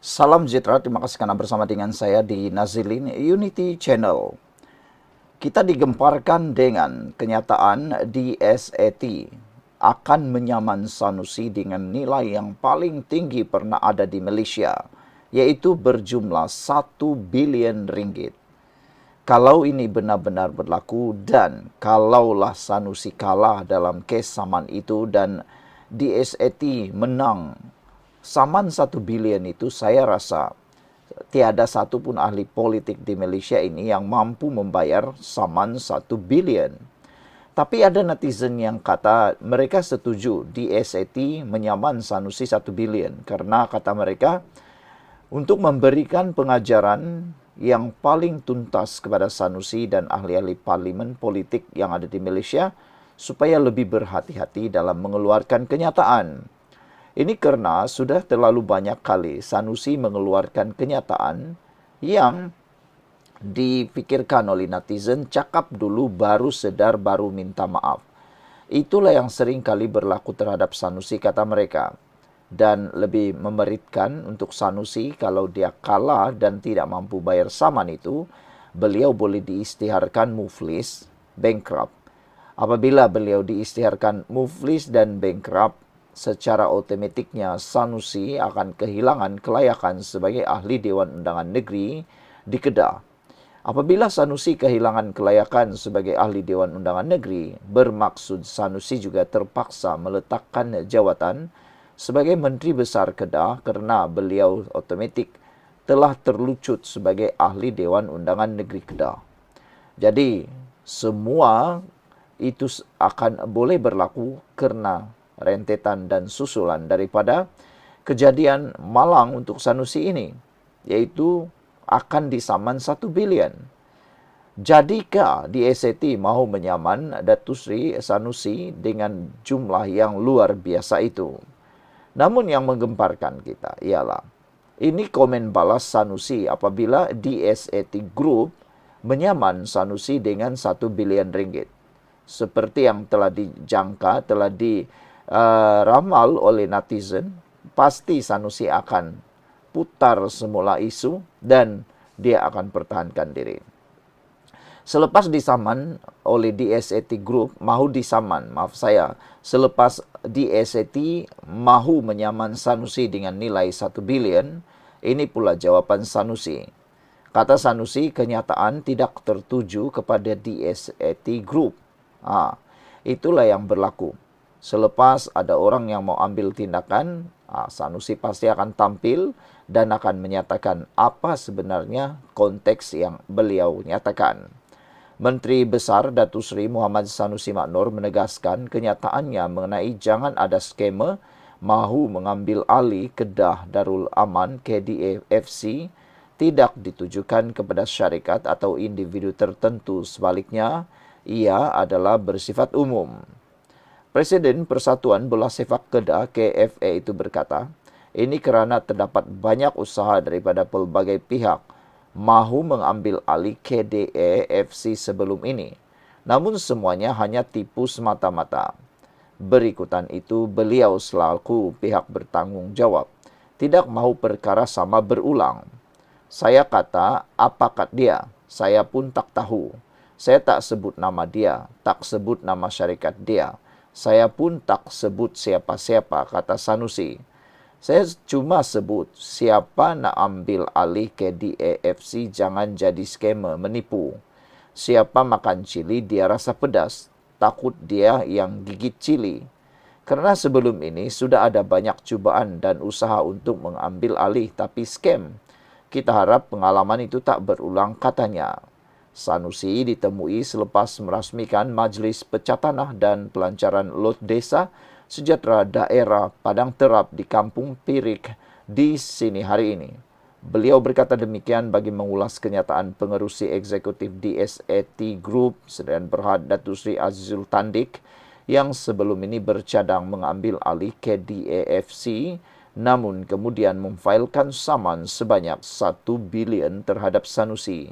Salam sejahtera, terima kasih karena bersama dengan saya di Nazilin Unity Channel. Kita digemparkan dengan kenyataan DSET akan menyaman Sanusi dengan nilai yang paling tinggi pernah ada di Malaysia, yaitu berjumlah 1 bilion ringgit. Kalau ini benar-benar berlaku dan kalaulah Sanusi kalah dalam kes saman itu dan DSET menang saman 1 bilion itu, saya rasa tiada satu pun ahli politik di Malaysia ini yang mampu membayar saman 1 bilion. Tapi ada netizen yang kata mereka setuju DSET menyaman Sanusi 1 bilion karena kata mereka untuk memberikan pengajaran yang paling tuntas kepada Sanusi dan ahli-ahli parlimen politik yang ada di Malaysia supaya lebih berhati-hati dalam mengeluarkan kenyataan. Ini karena sudah terlalu banyak kali Sanusi mengeluarkan kenyataan yang dipikirkan oleh netizen, cakap dulu baru sedar baru minta maaf. Itulah yang sering kali berlaku terhadap Sanusi, kata mereka. Dan lebih memeritkan untuk Sanusi kalau dia kalah dan tidak mampu bayar saman itu, beliau boleh diisytiharkan muflis, bankrupt. Apabila beliau diisytiharkan muflis dan bankrupt, secara otomatiknya Sanusi akan kehilangan kelayakan sebagai ahli Dewan Undangan Negeri di Kedah. Apabila Sanusi kehilangan kelayakan sebagai ahli Dewan Undangan Negeri, bermaksud Sanusi juga terpaksa meletakkan jawatan sebagai Menteri Besar Kedah kerana beliau otomatik telah terlucut sebagai ahli Dewan Undangan Negeri Kedah. Jadi, semua itu akan boleh berlaku kerana rentetan dan susulan daripada kejadian malang untuk Sanusi ini, yaitu akan disaman 1 bilion. Jadikah DSET mahu menyaman Datuk Seri Sanusi dengan jumlah yang luar biasa itu? Namun yang menggemparkan kita ialah ini komen balas Sanusi apabila DSET Group menyaman Sanusi dengan 1 bilion ringgit. Seperti yang telah dijangka, telah diramal oleh netizen, pasti Sanusi akan putar semula isu dan dia akan pertahankan diri. Selepas disaman oleh DSET Group, selepas DSET mahu menyaman Sanusi dengan nilai 1 bilion, ini pula jawapan Sanusi. Kata Sanusi, kenyataan tidak tertuju kepada DSET Group. Itulah yang berlaku. Selepas ada orang yang mau ambil tindakan, Sanusi pasti akan tampil dan akan menyatakan apa sebenarnya konteks yang beliau nyatakan. Menteri Besar Datuk Seri Muhammad Sanusi Maknor menegaskan kenyataannya mengenai jangan ada skema mahu mengambil alih Kedah Darul Aman KDAFC tidak ditujukan kepada syarikat atau individu tertentu. Sebaliknya, ia adalah bersifat umum. Presiden Persatuan Bola Sepak Kedah KFA itu berkata, ini kerana terdapat banyak usaha daripada pelbagai pihak mahu mengambil alih KDAFC sebelum ini. Namun semuanya hanya tipu semata-mata. Berikutan itu, beliau selaku pihak bertanggungjawab tidak mahu perkara sama berulang. Saya kata, apakah dia? Saya pun tak tahu. Saya tak sebut nama dia, tak sebut nama syarikat dia. Saya pun tak sebut siapa-siapa, kata Sanusi. Saya cuma sebut siapa nak ambil alih KDAFC jangan jadi skamer menipu. Siapa makan cili dia rasa pedas, takut dia yang gigit cili. Kerana sebelum ini sudah ada banyak cubaan dan usaha untuk mengambil alih tapi scam. Kita harap pengalaman itu tak berulang, katanya. Sanusi ditemui selepas merasmikan Majlis Pecah Tanah dan Pelancaran Lot Desa Sejahtera Daerah Padang Terap di Kampung Pirik di sini hari ini. Beliau berkata demikian bagi mengulas kenyataan pengerusi eksekutif DSET Group Sdn Berhad Datuk Seri Azizul Tandik yang sebelum ini bercadang mengambil alih KDAFC namun kemudian memfailkan saman sebanyak 1 bilion terhadap Sanusi.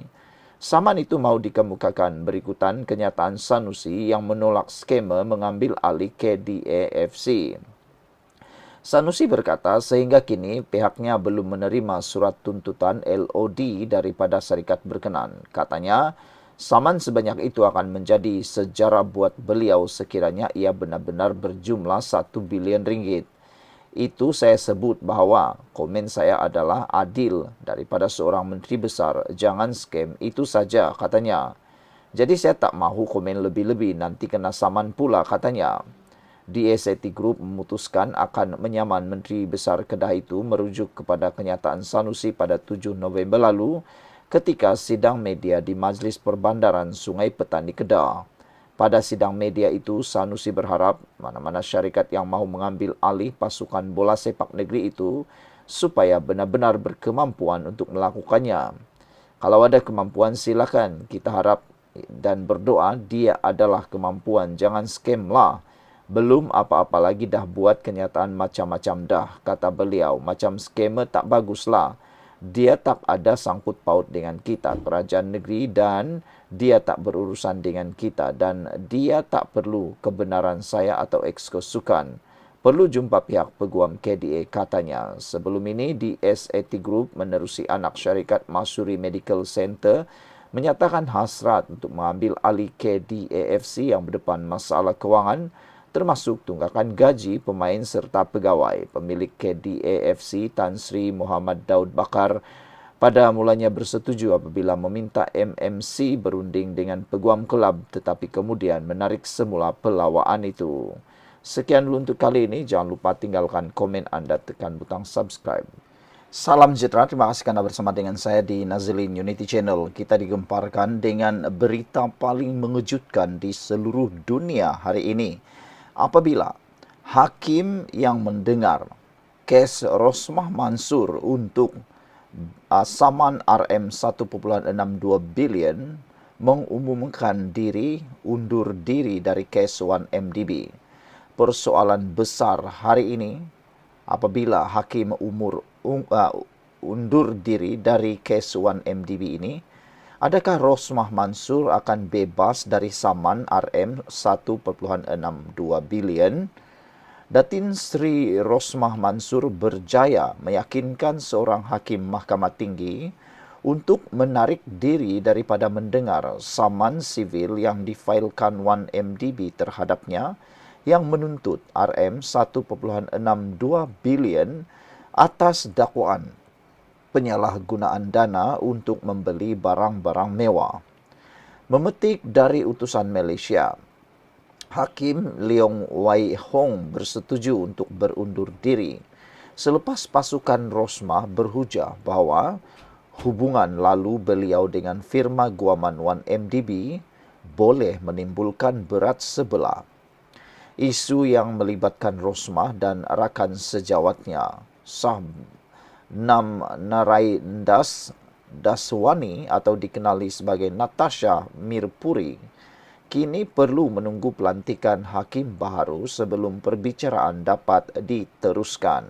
Saman itu mahu dikemukakan berikutan kenyataan Sanusi yang menolak skema mengambil alih KDAFC. Sanusi berkata sehingga kini pihaknya belum menerima surat tuntutan LOD daripada syarikat berkenan. Katanya, saman sebanyak itu akan menjadi sejarah buat beliau sekiranya ia benar-benar berjumlah 1 bilion ringgit. Itu saya sebut bahawa komen saya adalah adil daripada seorang menteri besar. Jangan scam, itu saja katanya. Jadi saya tak mahu komen lebih-lebih, nanti kena saman pula katanya. DSAT Group memutuskan akan menyaman Menteri Besar Kedah itu merujuk kepada kenyataan Sanusi pada 7 November lalu ketika sidang media di Majlis Perbandaran Sungai Petani Kedah. Pada sidang media itu, Sanusi berharap mana-mana syarikat yang mahu mengambil alih pasukan bola sepak negeri itu supaya benar-benar berkemampuan untuk melakukannya. Kalau ada kemampuan silakan, kita harap dan berdoa dia adalah kemampuan, jangan scam lah. Belum apa-apa lagi dah buat kenyataan macam-macam dah, kata beliau. Macam skamer tak baguslah. Dia tak ada sangkut paut dengan kita, kerajaan negeri, dan dia tak berurusan dengan kita. Dan dia tak perlu kebenaran saya atau ekskusukan. Perlu jumpa pihak peguam KDA, katanya. Sebelum ini, DSAT Group menerusi anak syarikat Masuri Medical Center menyatakan hasrat untuk mengambil alih KDAFC yang berdepan masalah kewangan, termasuk tunggakan gaji pemain serta pegawai. Pemilik KDAFC Tan Sri Muhammad Daud Bakar pada mulanya bersetuju apabila meminta MMC berunding dengan peguam kelab, tetapi kemudian menarik semula pelawaan itu. Sekian dulu untuk kali ini. Jangan lupa tinggalkan komen anda, tekan butang subscribe. Salam sejahtera, terima kasih kerana bersama dengan saya di Nazilin Unity Channel. Kita digemparkan dengan berita paling mengejutkan di seluruh dunia hari ini. Apabila hakim yang mendengar kes Rosmah Mansur untuk saman RM1.62 bilion mengumumkan diri undur diri dari kes 1MDB. Persoalan besar hari ini apabila hakim undur diri dari kes 1MDB ini, adakah Rosmah Mansur akan bebas dari saman RM1.62 bilion? Datin Sri Rosmah Mansur berjaya meyakinkan seorang hakim Mahkamah Tinggi untuk menarik diri daripada mendengar saman sivil yang difailkan 1MDB terhadapnya yang menuntut RM1.62 bilion atas dakwaan penyalahgunaan dana untuk membeli barang-barang mewah. Memetik dari utusan Malaysia, Hakim Leong Wai Hong bersetuju untuk berundur diri selepas pasukan Rosmah berhujah bahawa hubungan lalu beliau dengan firma guaman 1MDB boleh menimbulkan berat sebelah. Isu yang melibatkan Rosmah dan rakan sejawatnya, Nam Naraindas Daswani atau dikenali sebagai Natasha Mirpuri, kini perlu menunggu pelantikan hakim baharu sebelum perbicaraan dapat diteruskan.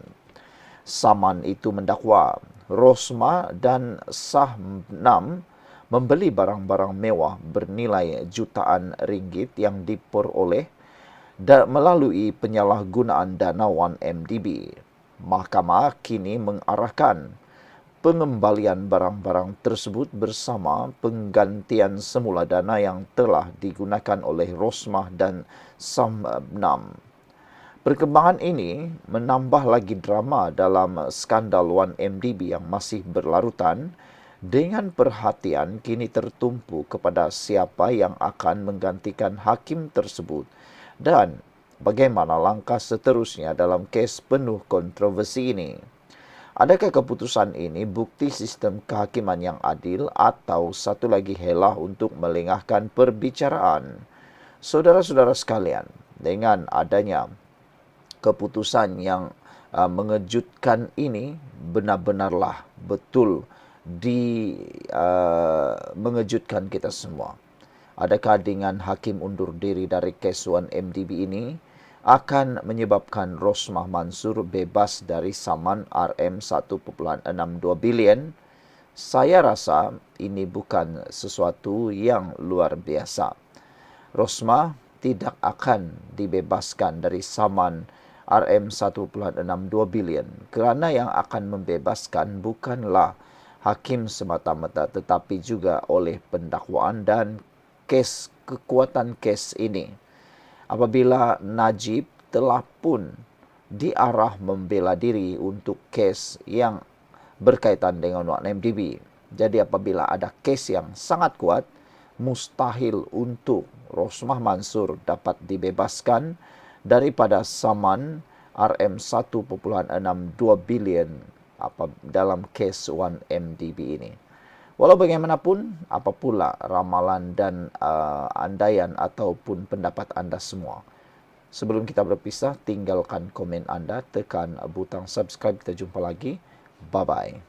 Saman itu mendakwa Rosmah dan Nam membeli barang-barang mewah bernilai jutaan ringgit yang diperoleh melalui penyalahgunaan dana 1MDB. Mahkamah kini mengarahkan pengembalian barang-barang tersebut bersama penggantian semula dana yang telah digunakan oleh Rosmah dan Nam. Perkembangan ini menambah lagi drama dalam skandal 1MDB yang masih berlarutan, dengan perhatian kini tertumpu kepada siapa yang akan menggantikan hakim tersebut dan bagaimana langkah seterusnya dalam kes penuh kontroversi ini. Adakah keputusan ini bukti sistem kehakiman yang adil atau satu lagi helah untuk melengahkan perbicaraan? Saudara-saudara sekalian, dengan adanya keputusan yang mengejutkan ini benar-benarlah betul mengejutkan kita semua. Adakah dengan hakim undur diri dari kes 1MDB ini akan menyebabkan Rosmah Mansur bebas dari saman RM1.62 bilion? Saya rasa ini bukan sesuatu yang luar biasa. Rosmah tidak akan dibebaskan dari saman RM1.62 bilion. Kerana yang akan membebaskan bukanlah hakim semata-mata tetapi juga oleh pendakwaan dan kekuatan kes ini. Apabila Najib telah pun diarah membela diri untuk kes yang berkaitan dengan 1MDB. Jadi apabila ada kes yang sangat kuat, mustahil untuk Rosmah Mansur dapat dibebaskan daripada saman RM1.62 bilion dalam kes 1MDB ini. Walau bagaimanapun, apa pula ramalan dan andaian ataupun pendapat anda semua. Sebelum kita berpisah, tinggalkan komen anda, tekan butang subscribe. Kita jumpa lagi. Bye-bye.